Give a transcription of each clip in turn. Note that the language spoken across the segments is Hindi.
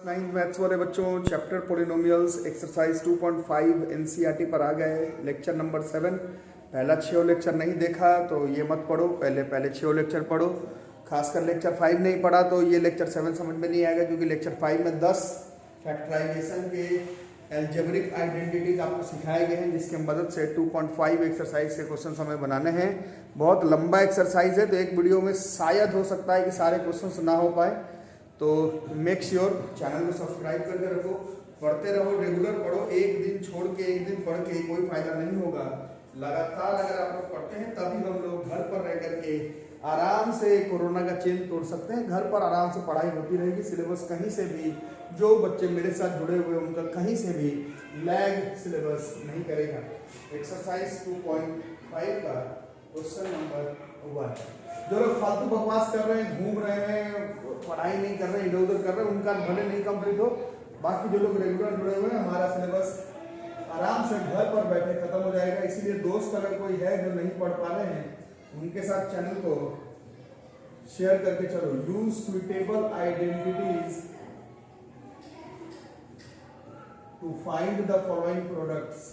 नाइन्थ मैथ्स वाले बच्चों चैप्टर पोलिनोमियल्स एक्सरसाइज 2.5 एनसीईआरटी पर आ गए। Lecture number 7। पहला 6 लेक्चर नहीं देखा तो ये मत पढ़ो, पहले 6 लेक्चर पढ़ो। खासकर लेक्चर 5 नहीं पढ़ा तो ये लेक्चर 7 समझ में नहीं आएगा, क्योंकि लेक्चर 5 में 10 फैक्टराइजेशन के एल्जेब्रिक आइडेंटिटीज आपको सिखाए गए हैं, जिसकी मदद से 2.5 एक्सरसाइज के क्वेश्चन हमें बनाने हैं। बहुत लंबा एक्सरसाइज है, तो एक वीडियो में शायद हो सकता है कि सारे क्वेश्चन ना हो पाए, तो मेक श्योर चैनल को सब्सक्राइब करके रखो, पढ़ते रहो, रेगुलर पढ़ो। एक दिन छोड़ के एक दिन पढ़ के कोई फायदा नहीं होगा। लगातार अगर आप लोग पढ़ते हैं तभी हम लोग घर पर रह करके आराम से कोरोना का चेन तोड़ सकते हैं। घर पर आराम से पढ़ाई होती रहेगी। सिलेबस कहीं से भी, जो बच्चे मेरे साथ जुड़े हुए उनका कहीं से भी लैग सिलेबस नहीं करेगा। एक्सरसाइज 2.5 का क्वेश्चन नंबर 1। जो लोग फालतू बकवास कर रहे हैं, घूम रहे हैं, पढ़ाई नहीं कर रहे हैं, इधर उधर कर रहे हैं, उनका भले नहीं कंप्लीट हो। बाकी जो लोग रेगुलर जुड़े हुए हैं, हमारा सिलेबस आराम से घर पर बैठे खत्म हो जाएगा। इसीलिए दोस्त अगर कोई है जो नहीं पढ़ पा रहे हैं, उनके साथ चैनल को शेयर करके चलो। Use suitable identities to find the following products.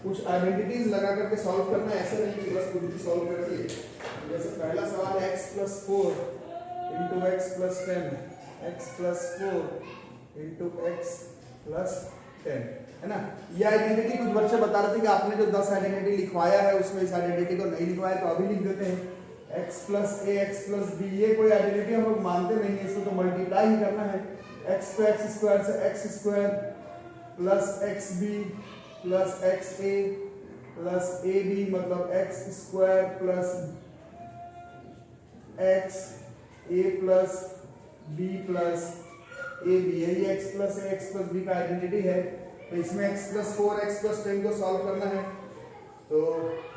कुछ आइडेंटिटीज लगा करके सॉल्व करना, ऐसे नहीं कि बस कुछ भी सॉल्व कर दिए। जैसे पहला सवाल है x + 4 × x + 10, x + 4 × x + 10, है ना। ये आइडेंटिटी कुछ बच्चे बता रहे थे कि आपने जो 10 आइडेंटिटी लिखवाया है उसमें इस आइडेंटिटी को नहीं लिखवाया, तो अभी लिख देते हैं x + a x + b। ये कोई आइडेंटिटी हम लोग मानते नहीं है, इसको तो मल्टीप्लाई ही करना है। x को x² से x² + xb plus XA plus AB, मतलब x² plus x A plus B plus AB। यही x plus A x plus B का आइडेंटिटी है। तो इसमें x + 4 x + 10 को सॉल्व करना है, तो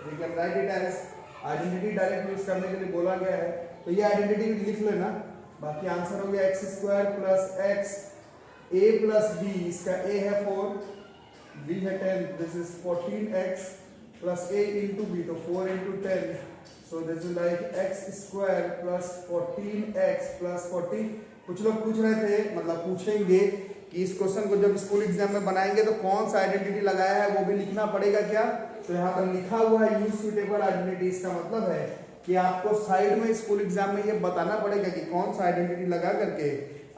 we can write it as identity direct use करने के लिए बोला गया है। तो ये आइडेंटिटी लिख लेना। बाकी आंसर हो गया x² plus x A plus B। इसका A है 4, B है 10, this is 14x plus a into b, तो 4 into 10, so this is like x² plus 14x plus 14। कुछ लोग पूछ रहे थे, मतलब पूछेंगे कि इस क्वेश्चन को जब स्कूल एग्जाम में बनाएंगे तो कौन सा आइडेंटिटी लगाया है वो भी लिखना पड़ेगा क्या। तो यहाँ पर लिखा हुआ है यूज सुइटेबल आइडेंटिटी। इसका मतलब है कि आपको साइड में स्कूल एग्जाम में ये बताना पड़ेगा कि कौन सा आइडेंटिटी लगा करके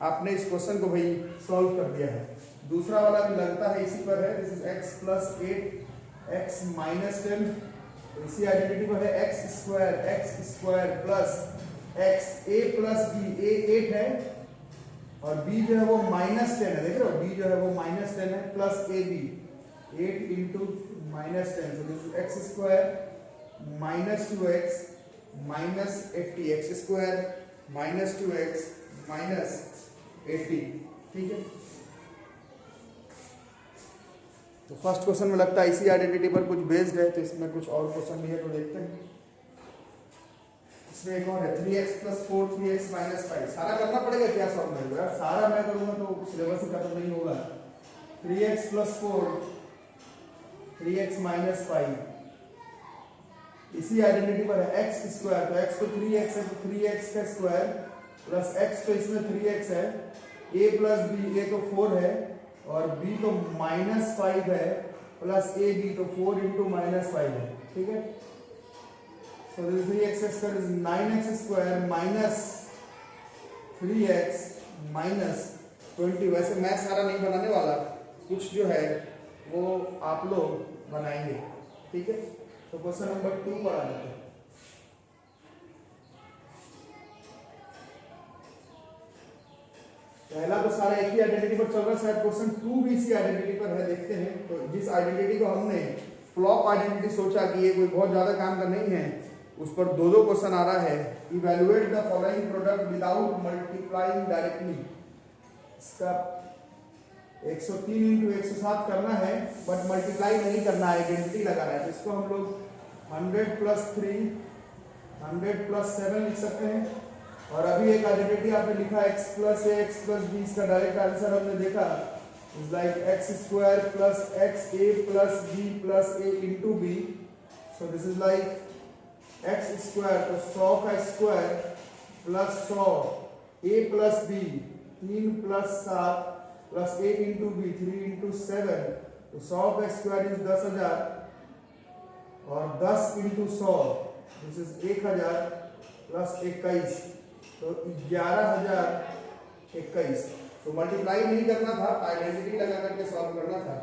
आपने इस क्वेश्चन को भाई सॉल्व कर दिया है। दूसरा वाला भी लगता है इसी पर है, दिस इज x + 8 x - 10। इसी आइडेंटिटी पर है x² plus x A plus b। a 8 है और b जो है वो -10 है, देख रहे हो, b जो है वो -10 है, plus ab 8 × -10, so this is x² - 2x - 80, x² - 2x - 80, ठीक है। तो फर्स्ट क्वेश्चन में लगता है इसी आइडेंटिटी पर कुछ बेस्ड है, तो इसमें कुछ और क्वेश्चन भी है, तो देखते हैं। इसमें एक और है 3x + 4 3x - 5। सारा करना पड़ेगा क्या सॉल्व में यार, सारा मैं करूंगा तो सिलेबस ही खत्म नहीं होगा। 3x + 4 3x - 5 इसी आइडेंटिटी पर है x², तो x तो 3x है, तो 3x² प्लस x तो इसमें 3x है, a प्लस b, a तो 4 है और b तो -5 है, प्लस ab तो 4 × -5 है, ठीक है। So this 3x² is 9x² minus 3x minus 20। वैसे मैं सारा नहीं बनाने वाला, कुछ जो है वो आप लोग बनाएंगे, ठीक है। तो क्वेश्चन नंबर 2 पर आ जाते हैं। पहला तो सारा एक ही आइडेंटिटी पर चल रहा है, शायद क्वेश्चन 2 भी इसी आइडेंटिटी पर है, देखते हैं। तो जिस आइडेंटिटी को हमने फ्लॉप आइडेंटिटी सोचा कि ये कोई बहुत ज्यादा काम का नहीं है, उस पर दो क्वेश्चन आ रहा है। Evaluate the following product without multiplying directly. इसका 103 × 107 करना है, बट मल्टीप्लाई नहीं करना है, आइडेंटिटी लगाना है। तो इसको हम लोग 100 + 3 100 + 7 लिख सकते हैं। और अभी एक आइडेंटिटी आपने लिखा x + a x + b। इसका डायरेक्ट आंसर हमने देखा is like x² plus xa plus b plus a into b so this is like X square, तो 100 का square plus 100 a plus B 3 plus 7 plus 8 into B 3 into 7, तो 100 का स्क्वायर इज 10,000 और 10 इंटू 100 दिस इज 1000 प्लस 21, तो 11,021। तो मल्टीप्लाई नहीं करना था, आइडेंटिटी लगा करके सॉल्व करना था।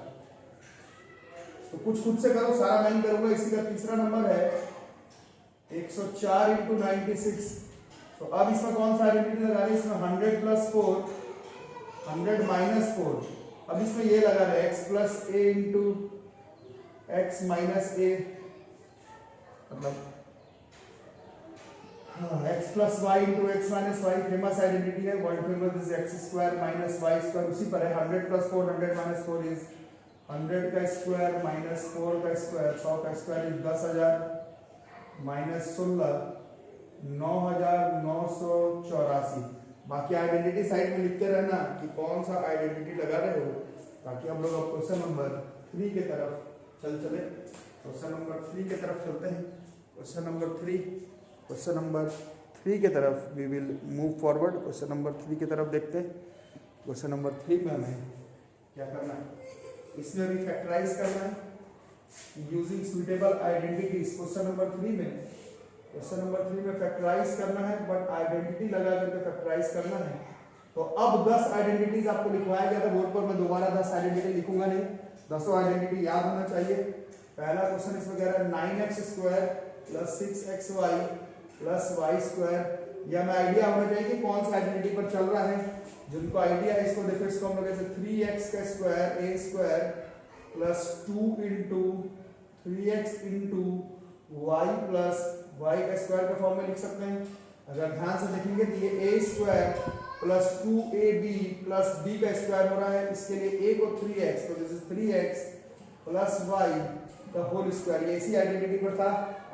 तो कुछ खुद से करो, सारा मैं ही करूंगा। इसी का तीसरा नंबर है 104 इंटू 96। तो अब इसमें कौन सा आइडेंटिटी लगा रहे हैं? इसमें 100 प्लस 4 100 माइनस 4। अब इसमें ये लगा रहे x plus a into x minus a, मतलब x plus y into x minus y, famous identity है, world famous, this x square minus y square, उसी पर है। 100 प्लस 4 100 माइनस 4 इज 100 का स्क्वायर माइनस 4 का स्क्वायर, 100 का स्क्वायर इज 10,000 माइनस 16 9,984। बाकी आइडेंटिटी साइड में लिखते रहना कि कौन सा आइडेंटिटी लगा रहे हो, ताकि हम लोग अब क्वेश्चन नंबर 3 की तरफ चले। क्वेश्चन नंबर 3 की तरफ चलते हैं। क्वेश्चन नंबर 3 की तरफ we will move forward. Question number 3 की तरफ देखते हैं। क्वेश्चन नंबर 3 में हमें क्या करना है? इसमें भी फैक्टराइज करना है using suitable identities. Question number 3 में फैक्टराइज करना है, बट आइडेंटिटी लगा करके फैक्टराइज करना है। तो अब 10 आइडेंटिटीज आपको लिखवाया गया था बोर्ड पर, मैं दोबारा 10 आइडेंटिटी लिखूंगा नहीं, 10 आइडेंटिटी याद होना चाहिए। पहला क्वेश्चन इसमें कह रहा है 9x square plus 6xy plus Y square. यह हमें आइडिया होना चाहिए कि कौन सा आइडेंटिटी पर चल रहा है। जिनको आइडिया है इसको देखो, इसको हम लोग ऐसे 3x का square a square plus 2 into 3x into Y plus Y का स्क्वायर के फॉर्म में लिख सकते हैं। अगर ध्यान से देखेंगे तो ये a square plus 2ab plus b का स्क्वायर हो रहा है। इसके लिए a को 3x, तो this is 3x plus y का होल स्क्वायर। ये इसी आइडेंटिटी पर था।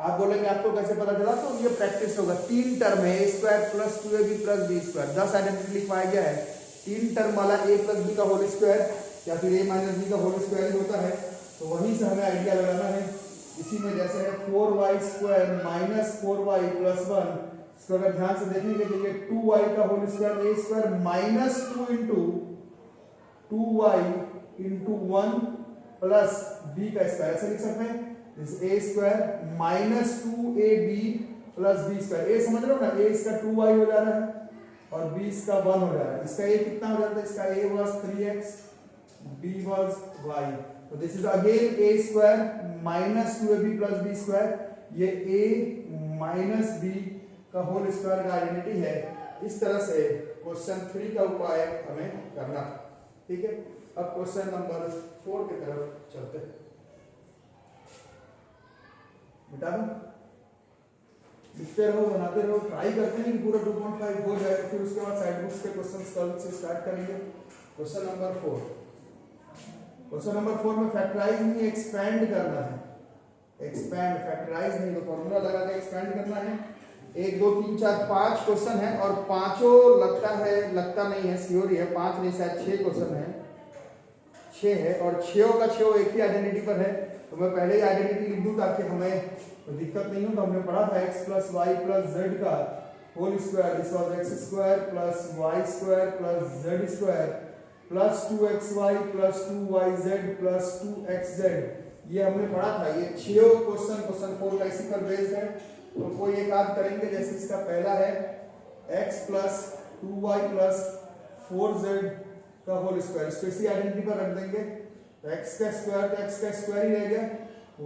आप बोलेंगे आपको कैसे पता चला? तो ये प्रैक्टिस होगा। 3 टर्म है a square plus 2ab plus b square, 10 identity लिखवाया गया है। 3 टर्म वाला a प्लस b का होल स्क्वायर या फिर a माइनस b का होल स्क्वायर ही होता है। तो वहीं से हमें आइडिया लगाना है। इसी में जैसे है 4y square minus 4y plus 1, इसको अगर ध्यान से देखेंगे तो ये 2y का whole square a square minus 2 into 2y into 1 plus b का स्क्वायर, ऐसे लिख सकते हैं। a square minus 2ab plus b square. a समझ रहे हो ना, a इसका 2y हो जा रहा है और b इसका 1 हो जा रहा है। इसका a कितना हो जाता है? इसका a was 3x, b was y। तो this is again a square minus 2ab plus b square. ये a माइनस b का होल स्क्वायर का आइडेंटिटी है। इस तरह से क्वेश्चन 3 का उपाय हमें करना, ठीक है। अब क्वेश्चन नंबर 4 की तरफ चलते हैं। मिटा दो, लिखते रहो, बनाते रहो, ट्राई करते हैं कि पूरा 2.5 हो जाए, फिर उसके बाद साइड बुक्स के क्वेश्चंस कल से स्टार्ट करेंगे। क्वेश्चन नंबर 4 में फैक्टराइज नहीं एक्सपेंड करना है। एक्सपेंड, फैक्टराइज नहीं, तो फॉर्मूला लगा के एक्सपेंड करना है। 1 2 3 4 5 क्वेश्चन है और पांचों लगता नहीं है, श्योर ही है, 5 नहीं शायद 6 क्वेश्चन है, 6 है और 6 का 6 एक ही आइडेंटिटी पर है। तो मैं पहले ही आइडेंटिटी लिख दूं ताकि हमें तो दिक्कत नहीं हो। तो हमने पढ़ा था x plus Y plus Z का whole square, this was x square plus Y square plus Z square plus 2xy plus 2yz plus 2xz। ये हमने पढ़ा था। ये 6 क्वेश्चन 4 का इसी पर बेस्ड है। तो कोई एक आध करेंगे, जैसे इसका पहला है x plus 2y plus 4z का होल स्क्वायर, इसको इसी आइडेंटिटी पर रख देंगे। तो x का स्क्वायर तो x का स्क्वायर ही रह गया,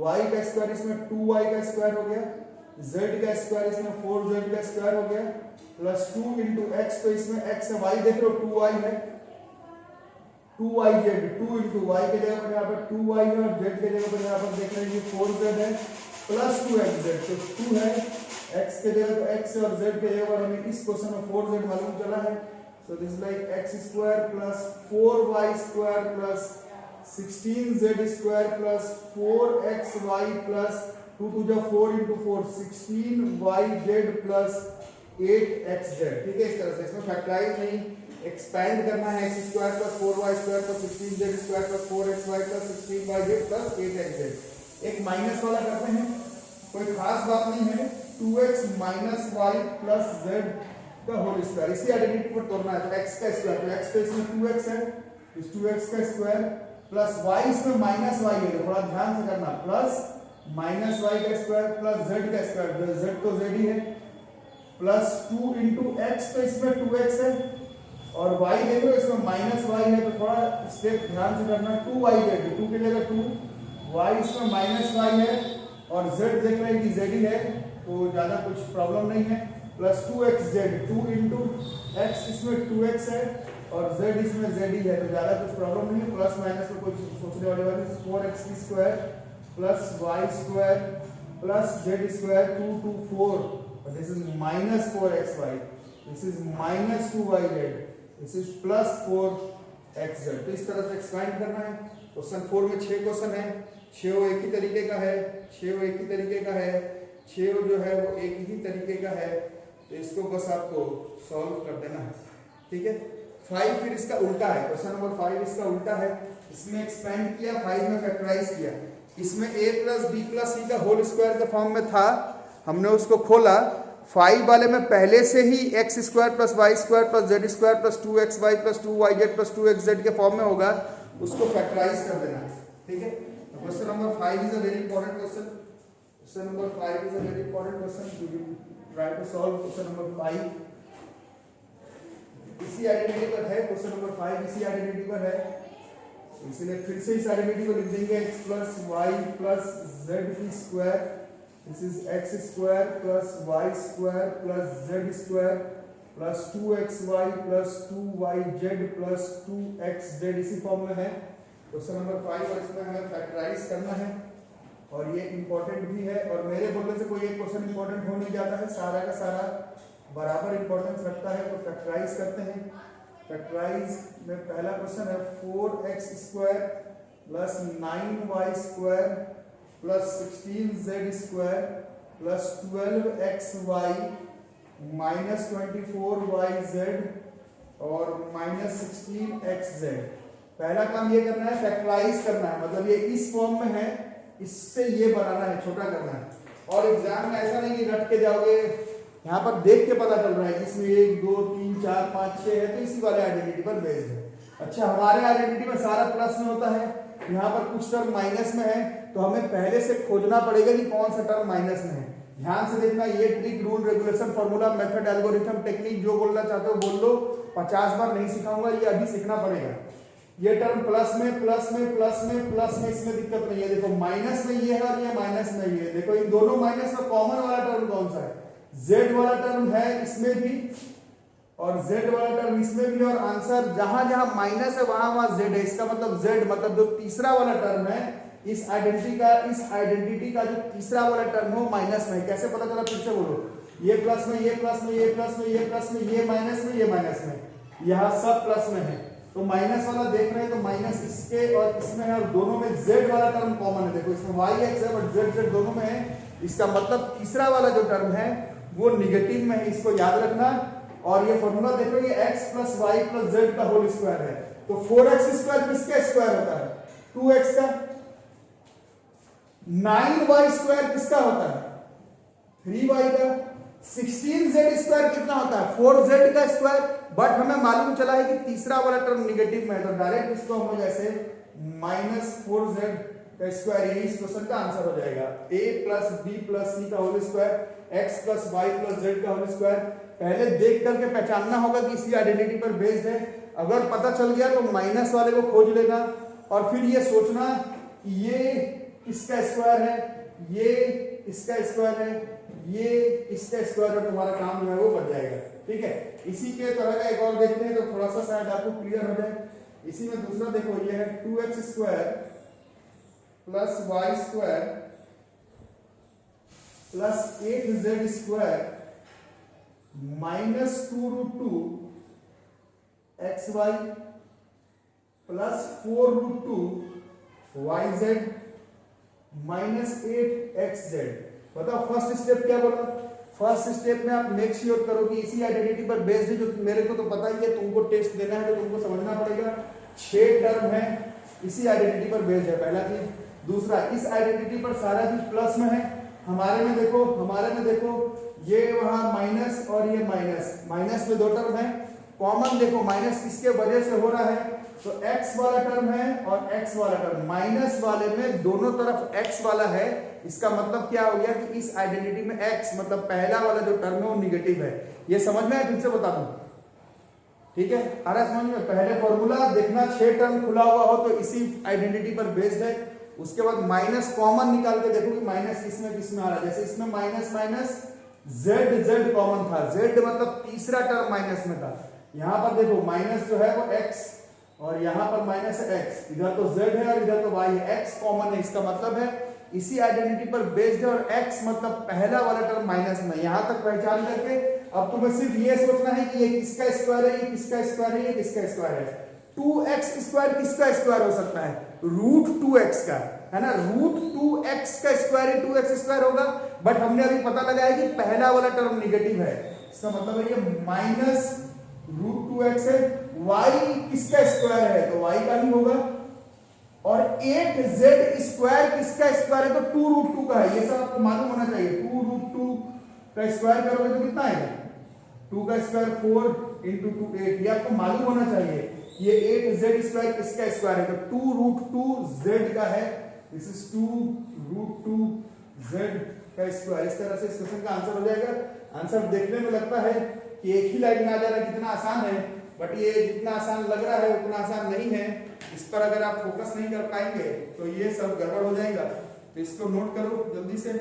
y का स्क्वायर इसमें 2y का स्क्वायर हो गया, z का स्क्वायर इसमें 4z का स्क्वायर हो गया प्लस 2 इंटू x, तो इसमें x है, y देख लो 2y है, 2yz, 2 इंटू y के जगह पर यहाँ पर 2y है और z के जगह पर यहाँ पर देख रहे हैं 4z है प्लस 2xz। तो 2 है, x के जगह तो x और z के जगह पर हमें इस क्वेश्चन में 4z मालूम चला है। So this is like x square plus 4y square plus 16z square plus 4xy plus 2 to the 4 into 4 16yz plus 8xz। ठीक है, इस तरह से इसमें फैक्टराइज नहीं एक्सपेंड करना है। x square plus 4y square plus 16z square plus 4xy plus 16yz plus 8xz। एक माइनस वाला करते हैं, कोई खास बात नहीं है। 2x minus Y plus Z का होल स्क्वायर, इसी आइडेंटिटी को तोड़ना है। तो x का स्क्वायर, तो x तो इसमें 2x है, इस 2x का स्क्वायर प्लस y इसमें माइनस y है, थोड़ा ध्यान से करना, प्लस माइनस y का स्क्वायर प्लस z का स्क्वायर, z तो z ही है, प्लस 2 इंटू x, तो इसमें 2x है और y देख लो इसमें माइनस y है, तो थोड़ा स्टेप ध्यान से करना, 2y, 2 की जगह 2, y इसमें माइनस y है और z देख रहे हैं कि z ही है, तो ज्यादा कुछ प्रॉब्लम नहीं है, प्लस 2xz, 2 इंटू x इसमें 2x है और z इसमें z ही है, तो ज्यादा कुछ प्रॉब्लम नहीं है। प्लस माइनस में कुछ सोचने वाली बात नहीं, 4x square plus y square plus z square 2 to 4, this is minus 4xy, this is minus 2yz, this is plus 4xz। तो इस तरह से एक्सपेंड करना है। क्वेश्चन 4 में 6 क्वेश्चन है, 6 एक ही तरीके का है, 6 एक ही तरीके का है, 6 जो है वो एक ही तरीके का है, तो इसको बस आपको सॉल्व कर देना है, ठीक है। 5 फिर इसका उल्टा है, क्वेश्चन नंबर 5 इसका उल्टा है, इसमें एक्सपेंड किया, 5 में फैक्टराइज किया, इसमें a plus B plus C का होल स्क्वायर के फॉर्म में था, हमने उसको खोला, 5 वाले में पहले से ही x square plus Y square plus Z square plus 2xy plus 2yz plus 2xz के फॉर्म में होगा, उसको फैक्टराइज कर देना, ठीक है। Question number 5 is a very important question, question number 5 is a very important question, you will try to solve question number 5। इसी आइडेंटिटी पर है, क्वेश्चन नंबर 5 इसी आइडेंटिटी पर है, इसलिए फिर से इस आइडेंटिटी को लिख देंगे, x plus Y plus z की square, this is x square plus y square plus z square plus 2xy plus 2yz plus 2xz, इसी फॉर्म में है क्वेश्चन नंबर 5 और इसमें हमें फैक्टराइज करना है और ये इंपॉर्टेंट भी है। और मेरे बोलने से कोई एक क्वेश्चन इंपॉर्टेंट हो नहीं जाता है, सारा का सारा बराबर इंपॉर्टेंस रखता है, तो फैक्टराइज करते हैं। फैक्टराइज में पहला क्वेश्चन है 4x square plus 9y square plus 16z square plus 12xy minus 24yz और माइनस 16xz। पहला काम ये करना है, फैक्टराइज करना है, मतलब ये इस फॉर्म में है, इससे ये बनाना है, छोटा करना है। और एग्जाम में ऐसा नहीं कि रट के जाओगे, यहाँ पर देख के पता चल रहा है जिसमें 1 2 3 4 5 6 है, तो इसी वाले आइडेंटिटी पर बेस्ड है। अच्छा, हमारे आइडेंटिटी में सारा प्लस में होता है, यहाँ पर कुछ टर्म माइनस में है, तो हमें पहले से खोजना पड़ेगा कि कौन सा टर्म माइनस में है। ध्यान से देखना, ये trick, rule, regulation, formula, method, algorithm, technique जो बोलना चाहते हो बोल लो, 50 बार नहीं सिखाऊंगा, ये अभी सीखना पड़ेगा। ये टर्म प्लस में प्लस में प्लस में प्लस में, इसमें दिक्कत नहीं है। देखो माइनस में ये है और ये माइनस में ये है, देखो इन दोनों माइनस में कॉमन वाला टर्म कौन सा है, z वाला टर्म है इसमें भी और z वाला टर्म इसमें भी, और आंसर जहां जहां माइनस है वहां वहां z है, इसका मतलब z मतलब जो तीसरा वाला टर्म है इस आइडेंटिटी का जो तीसरा वाला टर्म है वो माइनस में है। कैसे पता चला, फिर से बोलो, ये प्लस में, ये प्लस में, ये प्लस में, ये प्लस में, ये माइनस में, ये माइनस में, यहां सब प्लस में है, तो माइनस वाला देख रहे हैं, तो माइनस इसके और इसमें है और दोनों में z वाला टर्म कॉमन है। देखो इसमें yx है बट z दोनों में है, इसका मतलब तीसरा वाला जो टर्म है वो निगेटिव में है, इसको याद रखना। और ये फॉर्मूला देखो, ये x plus Y plus Z का होल स्क्वायर है, तो 4x स्क्वायर किसका स्क्वायर होता है, 2x का। 9y स्क्वायर किसका होता है, 3y का। 16z स्क्वायर कितना होता है, 4z का स्क्वायर। बट हमें मालूम चला है कि तीसरा वाला टर्म निगेटिव में है, तो डायरेक्ट इसको हम लोग ऐसे माइनस 4z का स्क्वायर, यही इस क्वेश्चन का आंसर हो जाएगा। a plus B plus C का whole square, x plus Y plus Z का होल स्क्वायर। पहले देख करके पहचानना होगा कि इसी आइडेंटिटी पर बेस्ड है। अगर पता चल गया तो माइनस वाले को खोज लेना और फिर ये सोचना कि ये इसका स्क्वायर है, ये इसका स्क्वायर है, ये इसका स्क्वायर है, तुम्हारा काम जो है वो बन जाएगा। ठीक है, इसी के तरह का एक और देखते हैं तो थोड़ा सा शायद आपको क्लियर हो जाए। इसी में दूसरा देखो, ये है 2x square plus Y square plus 8z square minus 2√2 xy plus 4√2 yz minus 8xz। बताओ फर्स्ट स्टेप क्या बोला। फर्स्ट स्टेप में आप मेक श्योर करो कि इसी आइडेंटिटी पर बेस्ड है, जो मेरे को तो पता ही है, तुमको टेस्ट देना है तो तुमको समझना पड़ेगा। 6 टर्म है, इसी आइडेंटिटी पर बेस्ड है, पहला चीज। दूसरा, इस आइडेंटिटी पर सारा चीज प्लस में है, हमारे में देखो ये वहां माइनस और ये माइनस, माइनस में दो टर्म है कॉमन। देखो माइनस किसके वजह से हो रहा है, तो x वाला टर्म है और x वाला टर्म, माइनस वाले में दोनों तरफ x वाला है। इसका मतलब क्या हो गया कि इस आइडेंटिटी में x मतलब पहला वाला जो टर्म है वो निगेटिव है। ये समझ में है, फिर से बता दूं, ठीक है? आ रहा समझ में? पहले फॉर्मूला देखना 6 टर्म खुला हुआ हो तो इसी आइडेंटिटी पर बेस्ड है। उसके बाद माइनस कॉमन निकाल के देखो कि माइनस किसमें किसमें आ रहा है। जैसे इसमें माइनस माइनस z कॉमन था, z मतलब तीसरा टर्म माइनस में था। यहां पर देखो माइनस जो है वो x और यहां पर माइनस x, इधर तो z है और इधर तो y है, x कॉमन है। इसका मतलब है इसी आइडेंटिटी पर बेस्ड है और x मतलब पहला वाला टर्म माइनस में। यहां तक पहचान करके अब तुम्हें सिर्फ ये सोचना है कि ये किसका स्क्वायर है, ये किसका स्क्वायर है, ये किसका स्क्वायर है। 2x स्क्वायर किसका स्क्वायर हो सकता है, रूट 2x का, है ना? रूट 2x का स्क्वायर ही 2x स्क्वायर होगा। बट हमने अभी पता लगाया कि पहला वाला टर्म निगेटिव है, इसका मतलब है ये माइनस रूट 2x है। y किसका स्क्वायर है, तो y का ही होगा। और 8z स्क्वायर किसका स्क्वायर है, तो 2 रूट 2 का है। ये सब आपको मालूम होना चाहिए। 2 रूट 2 का स्क्वायर करोगे तो कितना आएगा, 2 का स्क्वायर 4 इंटू 2 8। ये आपको मालूम होना चाहिए। ये 8z स्क्वायर किसका स्क्वायर है, तो 2 रूट 2z का है। दिस इज 2 रूट 2z का स्क्वायर। इस तरह से इस क्वेश्चन का आंसर हो जाएगा। आंसर देखने में लगता है कि एक ही लाइन में आ जा रहा है, कितना आसान है, बट ये जितना आसान लग रहा है उतना आसान नहीं है। इस पर अगर आप फोकस नहीं कर पाएंगे तो ये सब गड़बड़ हो जाएगा। तो इसको नोट करो जल्दी से,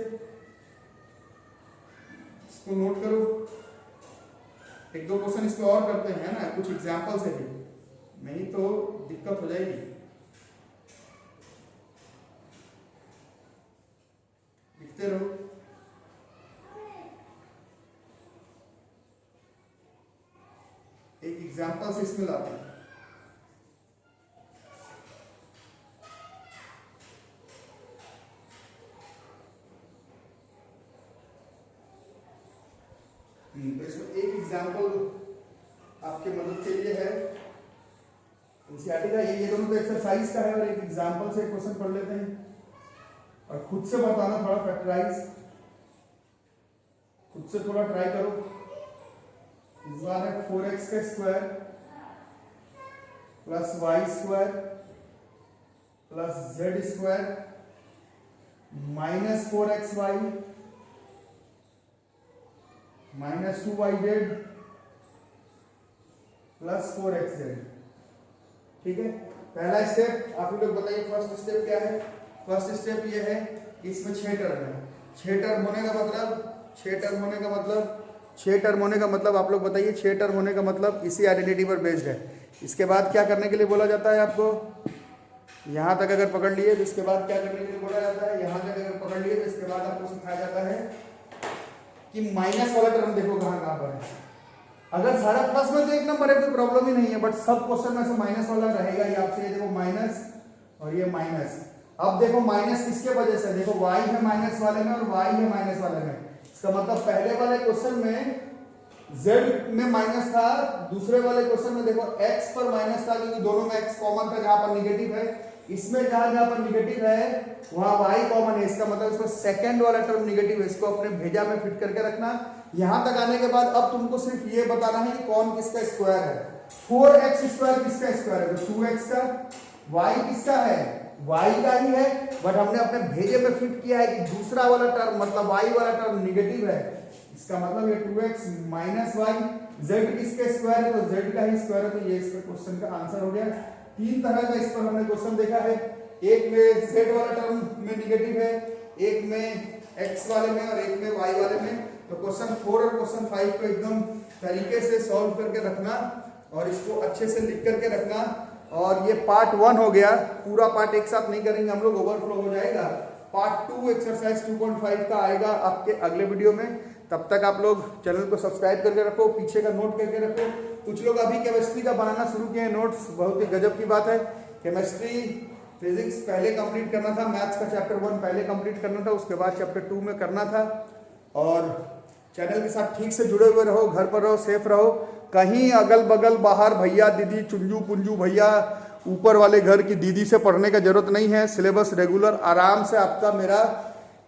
इसको नोट करो। एक दो क्वेश्चन इस पे और करते हैं ना, कुछ एग्जांपल से भी, नहीं तो दिक्कत हो जाएगी। लिखते रहो। एक एग्जांपल से इसमें लाते हैं। तो इसमें एक एग्जांपल आपके मदद के लिए है एनसीईआरटी का। ये दोनों तो एक्सरसाइज का है और एक एग्जांपल से क्वेश्चन पढ़ लेते हैं और खुद से बताना, थोड़ा फैक्टराइज खुद से थोड़ा ट्राई करो। इस बार है 4x का square plus y square plus z square minus 4xy minus 2yz plus 4xz। ठीक है, पहला स्टेप आप लोग बताइए, फर्स्ट स्टेप क्या है? फर्स्ट स्टेप ये है कि इसमें 6 टर्म है। 6 टर्म होने का मतलब 6 टर्म होने का मतलब 6 टर्म होने का मतलब आप लोग बताइए। 6 टर्म होने का मतलब इसी आइडेंटिटी पर बेस्ड है। इसके बाद क्या करने के लिए बोला जाता है आपको, यहां तक अगर पकड़ लिए तो इसके बाद क्या करने के लिए बोला जाता है, यहां तक अगर पकड़ लिए तो इसके बाद आपको सिखाया जाता है कि माइनस वाला टर्म देखो कहां पर है। अगर सारा प्लस में तो एक नंबर है, कोई प्रॉब्लम ही नहीं है, बट सब क्वेश्चन में से माइनस वाला रहेगा ही आपसे। ये देखो माइनस और ये माइनस। अब देखो माइनस किसके वजह से, देखो y है माइनस वाले में और y है माइनस वाले में। इसका मतलब पहले वाले क्वेश्चन में z में माइनस था, दूसरे वाले क्वेश्चन में देखो x पर माइनस था, क्योंकि दोनों में x कॉमन था जहां पर निगेटिव है। इसमें जहां पर निगेटिव है वहां y कॉमन है। इसका मतलब इसमें सेकंड वाला टर्म निगेटिव है। इसको अपने भेजा में फिट करके रखना। यहां तक आने के बाद अब तुमको सिर्फ ये बताना है कि कौन किसका स्क्वायर है। 4x स्क्वायर किसका स्क्वायर है, तो 2x का। y किसका है, y का ही है, बट हमने अपने भेजे में फिट किया है कि दूसरा वाला टर्म मतलब y वाला टर्म निगेटिव है। इसका मतलब ये 2x माइनस y। z किसका स्क्वायर है, तो z का ही स्क्वायर है। तो ये इसका क्वेश्चन का आंसर हो गया। 3 तरह का इस पर हमने क्वेश्चन देखा है। एक में z वाला टर्म में निगेटिव है, एक में x वाले में और एक में y वाले में। तो क्वेश्चन 4 और क्वेश्चन 5 को एकदम तरीके से सॉल्व करके रखना और इसको अच्छे से लिख करके रखना। और ये पार्ट 1 हो गया। पूरा पार्ट एक साथ नहीं करेंगे हम लोग, ओवरफ्लो हो जाएगा। पार्ट 2 एक्सरसाइज 2.5 का आएगा आपके अगले वीडियो में। तब तक आप लोग चैनल को सब्सक्राइब करके रखो, पीछे का नोट करके रखो। कुछ लोग अभी केमिस्ट्री का बनाना शुरू किए हैं नोट्स, बहुत ही गजब की बात है। केमिस्ट्री फिजिक्स पहले कंप्लीट करना था, मैथ्स का चैप्टर 1 पहले कंप्लीट करना था, उसके बाद चैप्टर 2 में करना था। और चैनल के साथ ठीक से जुड़े हुए रहो, घर पर रहो, सेफ रहो। कहीं अगल बगल बाहर भैया दीदी चुंजू पुंजू भैया ऊपर वाले घर की दीदी से पढ़ने का जरूरत नहीं है। सिलेबस रेगुलर आराम से आपका मेरा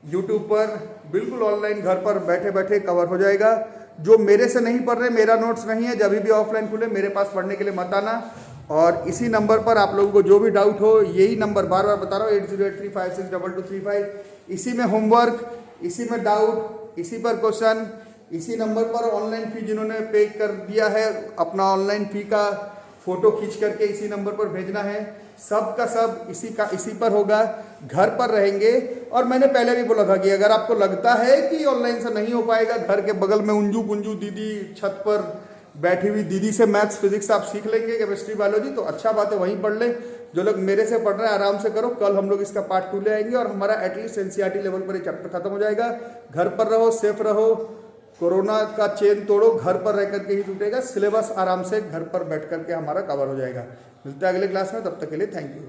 यूट्यूब पर बिल्कुल ऑनलाइन घर पर बैठे बैठे कवर हो जाएगा। जो मेरे से नहीं पढ़ रहे, मेरा नोट्स नहीं है, जब भी ऑफलाइन खुले मेरे पास पढ़ने के लिए मत आना। और इसी नंबर पर आप लोगों को जो भी डाउट हो, यही नंबर बार बार बता रहा हूँ 8083562235, इसी में होमवर्क, इसी में डाउट, इसी पर क्वेश्चन, इसी नंबर पर ऑनलाइन फी जिन्होंने पे कर दिया है अपना ऑनलाइन फी का फोटो खींच करके इसी नंबर पर भेजना है। सब का सब इसी पर होगा, घर पर रहेंगे। और मैंने पहले भी बोला था कि अगर आपको लगता है कि ऑनलाइन से नहीं हो पाएगा, घर के बगल में उंजू कुंजू दीदी छत पर बैठी हुई दीदी से मैथ्स फिजिक्स आप सीख लेंगे, केमिस्ट्री बायोलॉजी, तो अच्छा बात है, वहीं पढ़ लें। जो लोग मेरे से पढ़ रहे हैं आराम से करो, कल हम लोग इसका पार्ट 2 ले आएंगे और हमारा एटलीस्ट एनसीईआरटी लेवल पर ये चैप्टर खत्म हो जाएगा। घर पर रहो, सेफ रहो, कोरोना का चेन तोड़ो, घर पर रह करके ही टूटेगा। सिलेबस आराम से घर पर बैठ करके हमारा कवर हो जाएगा। मिलते हैं अगले क्लास में, तब तक के लिए थैंक यू।